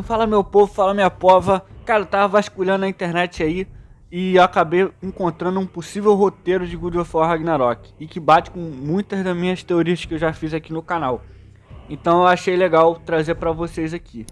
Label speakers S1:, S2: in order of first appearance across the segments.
S1: fala meu povo, fala minha pova. Cara, eu tava vasculhando na internet aí e eu acabei encontrando um possível roteiro de God of War Ragnarok e que bate com muitas das minhas teorias que eu já fiz aqui no canal. Então eu achei legal trazer pra vocês aqui.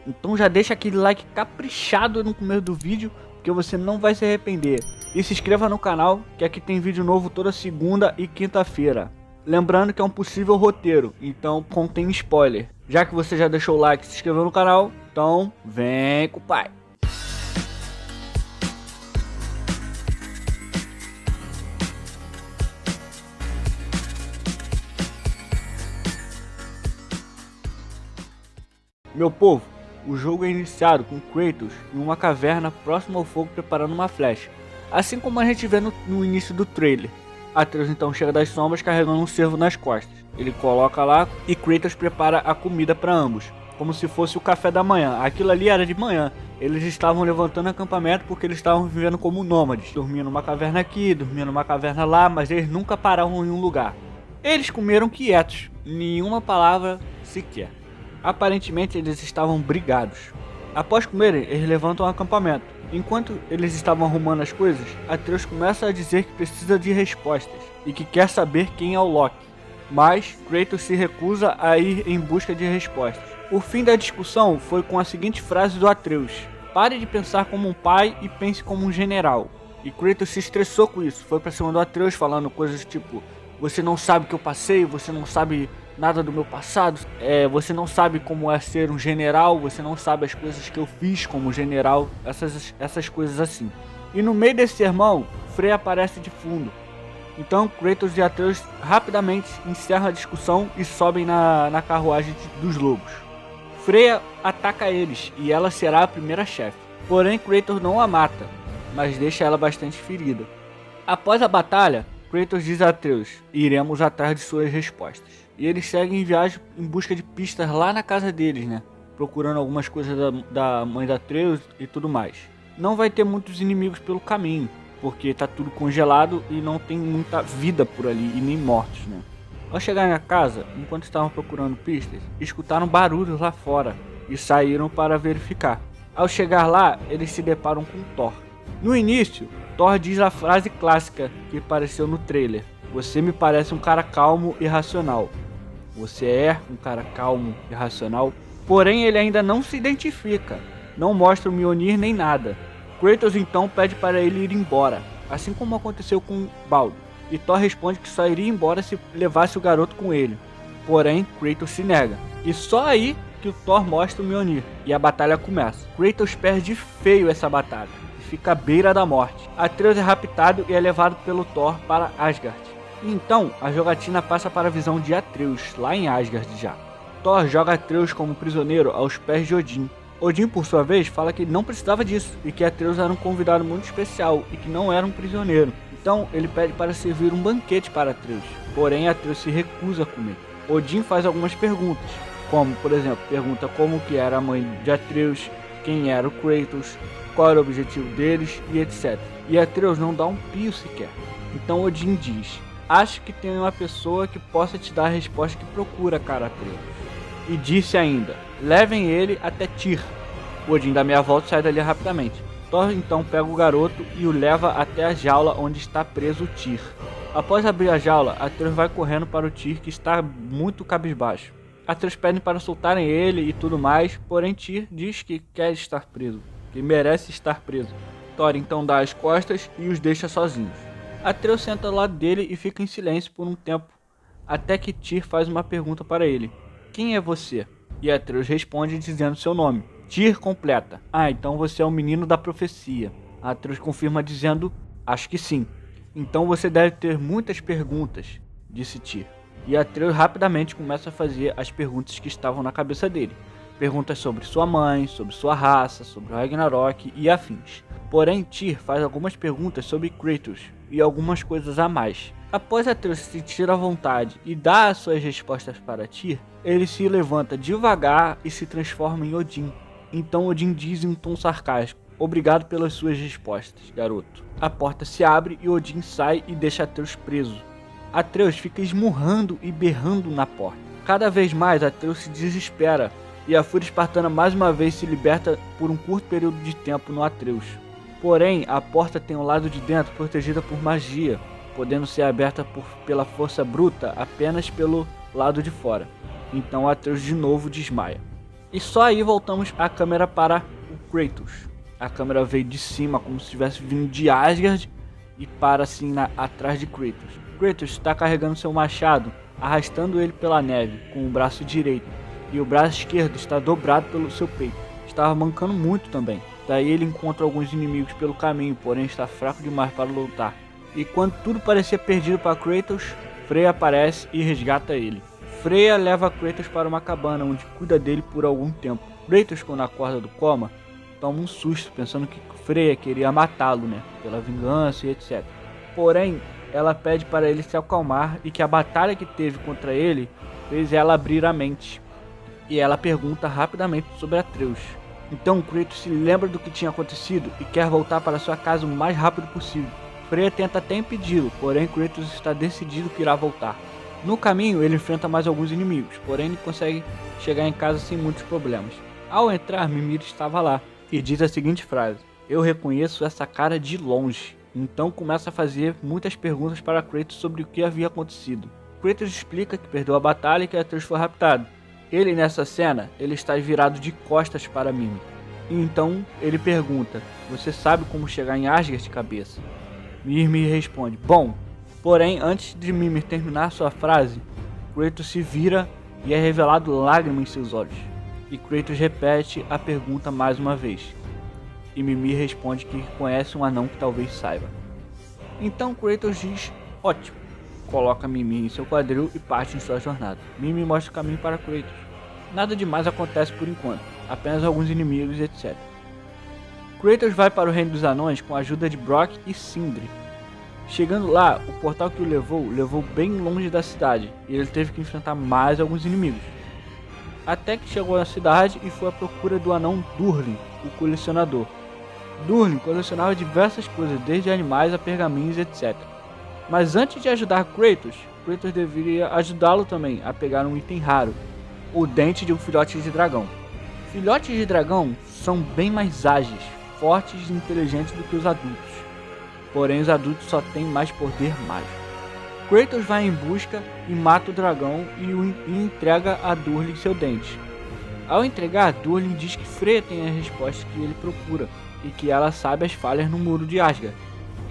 S1: Então já deixa aquele like caprichado no começo do vídeo, porque você não vai se arrepender. E se inscreva no canal, que aqui tem vídeo novo toda segunda e quinta-feira. Lembrando que é um possível roteiro, então contém spoiler. Já que você já deixou o like e se inscreveu no canal, então vem com o pai. Meu povo, o jogo é iniciado com Kratos em uma caverna próxima ao fogo preparando uma flecha, assim como a gente vê no início do trailer. Atreus então chega das sombras carregando um cervo nas costas. Ele coloca lá e Kratos prepara a comida para ambos, como se fosse o café da manhã. Aquilo ali era de manhã. Eles estavam levantando acampamento porque eles estavam vivendo como nômades. Dormiam numa caverna aqui, dormiam numa caverna lá, mas eles nunca paravam em um lugar. Eles comeram quietos, nenhuma palavra sequer. Aparentemente eles estavam brigados. Após comerem, eles levantam o acampamento. Enquanto eles estavam arrumando as coisas, Atreus começa a dizer que precisa de respostas e que quer saber quem é o Loki. Mas Kratos se recusa a ir em busca de respostas. O fim da discussão foi com a seguinte frase do Atreus: "Pare de pensar como um pai e pense como um general." E Kratos se estressou com isso, foi pra cima do Atreus falando coisas tipo: "Você não sabe o que eu passei, você não sabe nada do meu passado, você não sabe como é ser um general, você não sabe as coisas que eu fiz como general", essas coisas assim. E no meio desse sermão, Freya aparece de fundo. Então Kratos e Atreus rapidamente encerram a discussão e sobem na carruagem dos lobos. Freya ataca eles e ela será a primeira chefe. Porém Kratos não a mata, mas deixa ela bastante ferida. Após a batalha, Kratos diz a Atreus: "Iremos atrás de suas respostas." E eles seguem em viagem em busca de pistas lá na casa deles, né? Procurando algumas coisas da mãe da Atreus e tudo mais. Não vai ter muitos inimigos pelo caminho, porque tá tudo congelado e não tem muita vida por ali, e nem mortos, né? Ao chegar na casa, enquanto estavam procurando pistas, escutaram barulhos lá fora e saíram para verificar. Ao chegar lá, eles se deparam com Thor. No início, Thor diz a frase clássica que apareceu no trailer: "Você me parece um cara calmo e racional." Você é um cara calmo e racional? Porém, ele ainda não se identifica, não mostra o Mjolnir nem nada. Kratos então pede para ele ir embora, assim como aconteceu com Baldur. E Thor responde que só iria embora se levasse o garoto com ele. Porém, Kratos se nega. E só aí que o Thor mostra o Mjolnir e a batalha começa. Kratos perde feio essa batalha e fica à beira da morte. Atreus é raptado e é levado pelo Thor para Asgard. Então, a jogatina passa para a visão de Atreus, lá em Asgard já. Thor joga Atreus como prisioneiro aos pés de Odin. Odin, por sua vez, fala que não precisava disso, e que Atreus era um convidado muito especial, e que não era um prisioneiro. Então, ele pede para servir um banquete para Atreus, porém Atreus se recusa a comer. Odin faz algumas perguntas, como, por exemplo, pergunta como que era a mãe de Atreus, quem era o Kratos, qual era o objetivo deles, e etc. E Atreus não dá um pio sequer. Então Odin diz: "Acho que tem uma pessoa que possa te dar a resposta que procura, cara Atreus." E disse ainda: "Levem ele até Tyr." Odin dá meia volta e sai dali rapidamente. Thor então pega o garoto e o leva até a jaula onde está preso Tyr. Após abrir a jaula, Atreus vai correndo para o Tyr, que está muito cabisbaixo. Atreus pede para soltarem ele e tudo mais, porém Tyr diz que quer estar preso, que merece estar preso. Thor então dá as costas e os deixa sozinhos. Atreus senta ao lado dele e fica em silêncio por um tempo, até que Tyr faz uma pergunta para ele: "Quem é você?" E Atreus responde dizendo seu nome. Tyr completa: "Ah, então você é o menino da profecia." Atreus confirma dizendo: "Acho que sim." "Então você deve ter muitas perguntas", disse Tyr. E Atreus rapidamente começa a fazer as perguntas que estavam na cabeça dele. Perguntas sobre sua mãe, sobre sua raça, sobre o Ragnarok e afins. Porém, Tyr faz algumas perguntas sobre Kratos e algumas coisas a mais. Após Atreus se sentir à vontade e dar as suas respostas para Tyr, ele se levanta devagar e se transforma em Odin. Então Odin diz em um tom sarcástico: "Obrigado pelas suas respostas, garoto." A porta se abre e Odin sai e deixa Atreus preso. Atreus fica esmurrando e berrando na porta. Cada vez mais Atreus se desespera e a fúria espartana mais uma vez se liberta por um curto período de tempo no Atreus. Porém, a porta tem o lado de dentro protegida por magia, podendo ser aberta pela força bruta apenas pelo lado de fora. Então Atreus de novo desmaia. E só aí voltamos a câmera para o Kratos. A câmera veio de cima como se estivesse vindo de Asgard e para assim atrás de Kratos. Kratos está carregando seu machado, arrastando ele pela neve com o braço direito, e o braço esquerdo está dobrado pelo seu peito. Estava mancando muito também. Daí ele encontra alguns inimigos pelo caminho, porém está fraco demais para lutar. E quando tudo parecia perdido para Kratos, Freya aparece e resgata ele. Freya leva Kratos para uma cabana onde cuida dele por algum tempo. Kratos, quando acorda do coma, toma um susto pensando que Freya queria matá-lo, pela vingança e etc. Porém, ela pede para ele se acalmar e que a batalha que teve contra ele fez ela abrir a mente. E ela pergunta rapidamente sobre Atreus. Então Kratos se lembra do que tinha acontecido e quer voltar para sua casa o mais rápido possível. Freya tenta até impedi-lo, porém Kratos está decidido que irá voltar. No caminho ele enfrenta mais alguns inimigos, porém ele consegue chegar em casa sem muitos problemas. Ao entrar, Mimir estava lá e diz a seguinte frase: "Eu reconheço essa cara de longe." Então começa a fazer muitas perguntas para Kratos sobre o que havia acontecido. Kratos explica que perdeu a batalha e que Atreus foi raptado. Ele nessa cena, ele está virado de costas para Mimir. Então ele pergunta: "Você sabe como chegar em Asgard, cabeça?" Mimir responde: "Bom." Porém, antes de Mimir terminar sua frase, Kratos se vira e é revelado lágrimas em seus olhos. E Kratos repete a pergunta mais uma vez. E Mimir responde que conhece um anão que talvez saiba. Então Kratos diz: "Ótimo." Coloca Mimir em seu quadril e parte em sua jornada. Mimir mostra o caminho para Kratos. Nada demais acontece por enquanto, apenas alguns inimigos etc. Kratos vai para o Reino dos Anões com a ajuda de Brock e Sindri. Chegando lá, o portal que o levou bem longe da cidade, e ele teve que enfrentar mais alguns inimigos. Até que chegou na cidade e foi à procura do anão Durlin, o colecionador. Durlin colecionava diversas coisas, desde animais a pergaminhos etc. Mas antes de ajudar Kratos deveria ajudá-lo também a pegar um item raro, o dente de um filhote de dragão. Filhotes de dragão são bem mais ágeis, fortes e inteligentes do que os adultos. Porém, os adultos só têm mais poder mágico. Kratos vai em busca e mata o dragão e entrega a Durlin seu dente. Ao entregar, Durlin diz que Freya tem a resposta que ele procura e que ela sabe as falhas no muro de Asgard.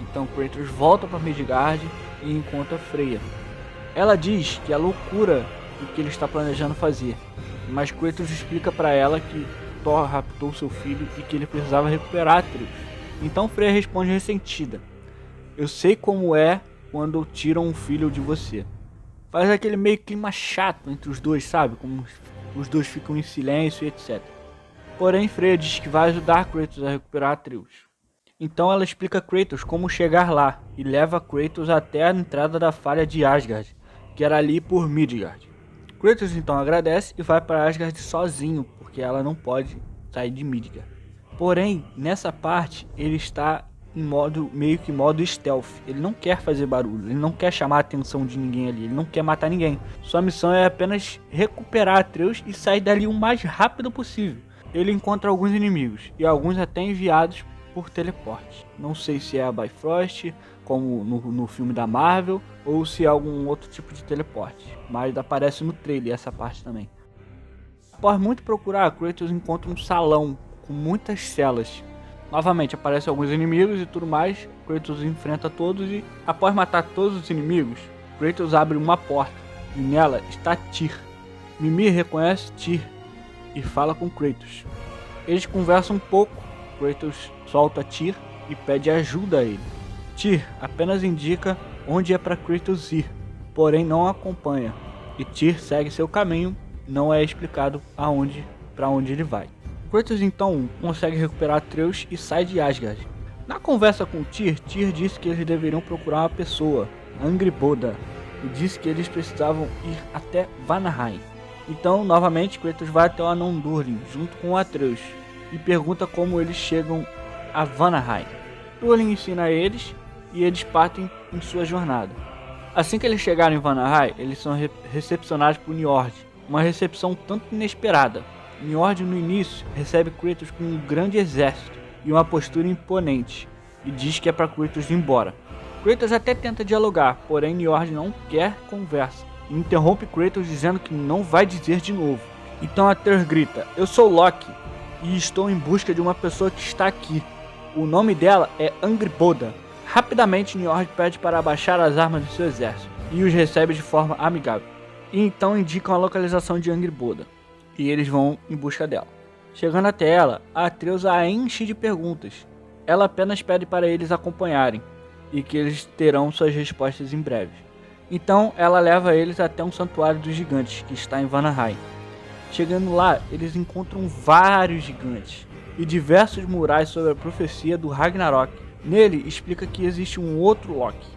S1: Então Kratos volta para Midgard e encontra Freya. Ela diz que é loucura o que ele está planejando fazer, mas Kratos explica para ela que Thor raptou seu filho e que ele precisava recuperar Atreus. Então Freya responde ressentida: "Eu sei como é quando tiram um filho de você." Faz aquele meio clima chato entre os dois, sabe? Como os dois ficam em silêncio e etc. Porém, Freya diz que vai ajudar Kratos a recuperar Atreus. Então ela explica a Kratos como chegar lá e leva Kratos até a entrada da falha de Asgard, que era ali por Midgard. Kratos então agradece e vai para Asgard sozinho, porque ela não pode sair de Midgard. Porém, nessa parte ele está em meio que modo stealth. Ele não quer fazer barulho, ele não quer chamar a atenção de ninguém ali, ele não quer matar ninguém. Sua missão é apenas recuperar Atreus e sair dali o mais rápido possível. Ele encontra alguns inimigos e alguns até enviados por teleporte. Não sei se é a Bifrost, como no filme da Marvel, ou se é algum outro tipo de teleporte, mas aparece no trailer essa parte também. Após muito procurar, Kratos encontra um salão com muitas celas. Novamente aparecem alguns inimigos e tudo mais. Kratos enfrenta todos e, após matar todos os inimigos, Kratos abre uma porta e nela está Tyr. Mimir reconhece Tyr e fala com Kratos. Eles conversam um pouco. Kratos solta Tyr e pede ajuda a ele. Tyr apenas indica onde é para Kratos ir, porém não acompanha. E Tyr segue seu caminho, não é explicado para onde ele vai. Kratos então consegue recuperar Atreus e sai de Asgard. Na conversa com Tyr, Tyr disse que eles deveriam procurar uma pessoa, Angrboda, e disse que eles precisavam ir até Vanaheim. Então, novamente, Kratos vai até o anão Durlin, junto com Atreus, e pergunta como eles chegam a Vanaheim. Durlin ensina a eles, e eles partem em sua jornada. Assim que eles chegarem em Vanaheim, eles são recepcionados por Njord, uma recepção tanto inesperada. Njord no início recebe Kratos com um grande exército e uma postura imponente, e diz que é para Kratos ir embora. Kratos até tenta dialogar, porém Njord não quer conversa, e interrompe Kratos dizendo que não vai dizer de novo. Então Atreus grita: "Eu sou Loki, e estou em busca de uma pessoa que está aqui. O nome dela é Angrboda." Rapidamente Njord pede para abaixar as armas do seu exército, e os recebe de forma amigável. E então indicam a localização de Angrboda, e eles vão em busca dela. Chegando até ela, Atreus a enche de perguntas. Ela apenas pede para eles acompanharem, e que eles terão suas respostas em breve. Então ela leva eles até um santuário dos gigantes, que está em Vanaheim. Chegando lá, eles encontram vários gigantes, e diversos murais sobre a profecia do Ragnarok. Nele explica que existe um outro Loki,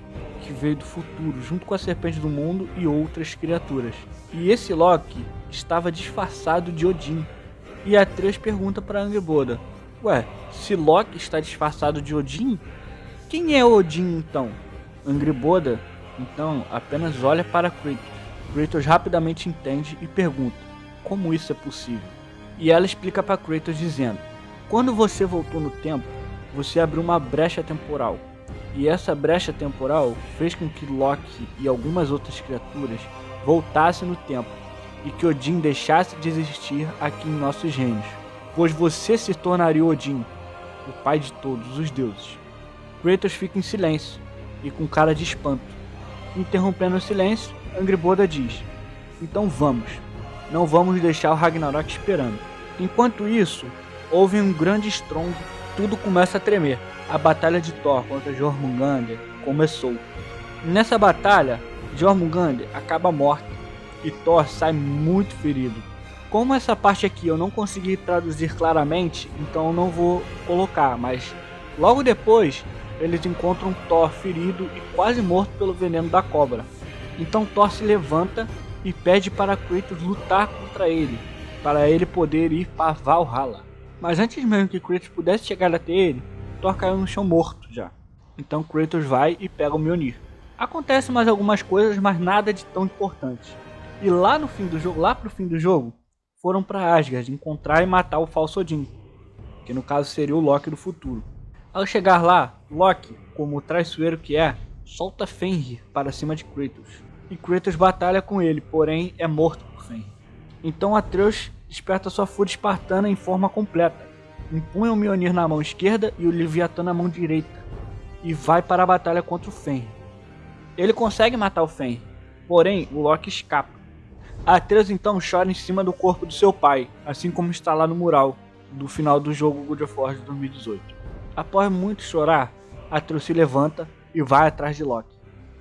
S1: que veio do futuro, junto com a Serpente do Mundo e outras criaturas. E esse Loki estava disfarçado de Odin. E Atreus pergunta para Angrboda: "Ué, se Loki está disfarçado de Odin, quem é Odin então?" Angrboda então apenas olha para Kratos. Kratos rapidamente entende e pergunta: "Como isso é possível?" E ela explica para Kratos dizendo: "Quando você voltou no tempo, você abriu uma brecha temporal. E essa brecha temporal fez com que Loki e algumas outras criaturas voltassem no tempo, e que Odin deixasse de existir aqui em nossos reinos, pois você se tornaria Odin, o pai de todos os deuses." Kratos fica em silêncio e com cara de espanto. Interrompendo o silêncio, Angrboda diz: "Então vamos. Não vamos deixar o Ragnarok esperando." Enquanto isso, houve um grande estrondo, tudo começa a tremer. A batalha de Thor contra Jormungandr começou. Nessa batalha, Jormungandr acaba morto e Thor sai muito ferido. Como essa parte aqui eu não consegui traduzir claramente, então eu não vou colocar, mas logo depois eles encontram Thor ferido e quase morto pelo veneno da cobra. Então Thor se levanta e pede para Kratos lutar contra ele, para ele poder ir para Valhalla. Mas antes mesmo que Kratos pudesse chegar até ele, Thor caiu no chão morto já. Então Kratos vai e pega o Mjolnir. Acontece mais algumas coisas, mas nada de tão importante. E lá no fim do jogo, lá pro fim do jogo, foram para Asgard encontrar e matar o falso Odin, que no caso seria o Loki do futuro. Ao chegar lá, Loki, como o traiçoeiro que é, solta Fenrir para cima de Kratos. E Kratos batalha com ele, porém é morto por Fenrir. Então Atreus desperta sua fúria espartana em forma completa. Empunha o Mjolnir na mão esquerda e o Leviatã na mão direita. E vai para a batalha contra o Fenrir. Ele consegue matar o Fenrir, porém o Loki escapa. Atreus então chora em cima do corpo do seu pai, assim como está lá no mural do final do jogo God of War de 2018. Após muito chorar, Atreus se levanta e vai atrás de Loki.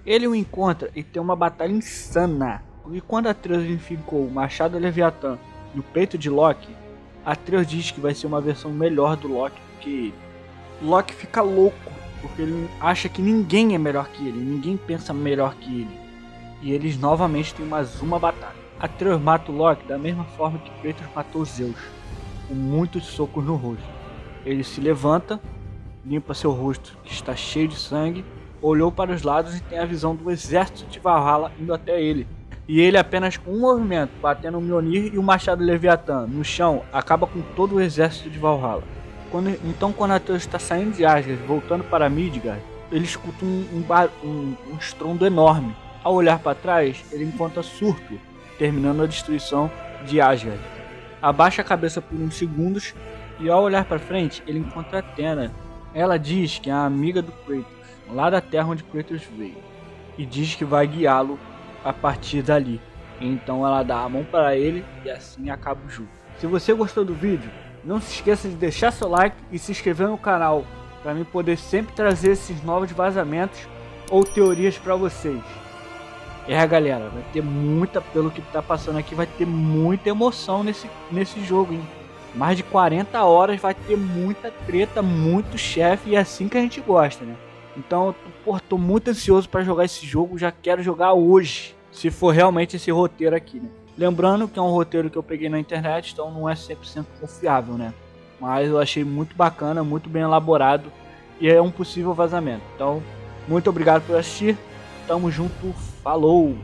S1: Ele o encontra e tem uma batalha insana. E quando Atreus enfincou o machado Leviatã no peito de Loki, Atreus diz que vai ser uma versão melhor do Loki do que ele. Loki fica louco, porque ele acha que ninguém é melhor que ele, ninguém pensa melhor que ele. E eles novamente têm mais uma batalha. Atreus mata o Loki da mesma forma que Kratos matou Zeus, com muitos socos no rosto. Ele se levanta, limpa seu rosto que está cheio de sangue, olhou para os lados e tem a visão do exército de Valhalla indo até ele. E ele apenas com um movimento, batendo o Mjolnir e o machado Leviatã no chão, acaba com todo o exército de Valhalla. Quando Atreus está saindo de Asgard, voltando para Midgard, ele escuta um estrondo enorme. Ao olhar para trás, ele encontra Surtur, terminando a destruição de Asgard. Abaixa a cabeça por uns segundos e ao olhar para frente, ele encontra Athena. Ela diz que é a amiga do Kratos, lá da terra onde Kratos veio, e diz que vai guiá-lo a partir dali. Então ela dá a mão para ele e assim acaba o jogo. Se você gostou do vídeo, não se esqueça de deixar seu like e se inscrever no canal, para mim poder sempre trazer esses novos vazamentos ou teorias para vocês. Galera, vai ter muita, pelo que tá passando aqui, vai ter muita emoção nesse jogo, hein? Mais de 40 horas, vai ter muita treta, muito chefe, e é assim que a gente gosta, né? Então, tô muito ansioso para jogar esse jogo, já quero jogar hoje, se for realmente esse roteiro aqui, né? Lembrando que é um roteiro que eu peguei na internet, então não é 100% confiável, né? Mas eu achei muito bacana, muito bem elaborado, e é um possível vazamento. Então, muito obrigado por assistir, tamo junto, falou!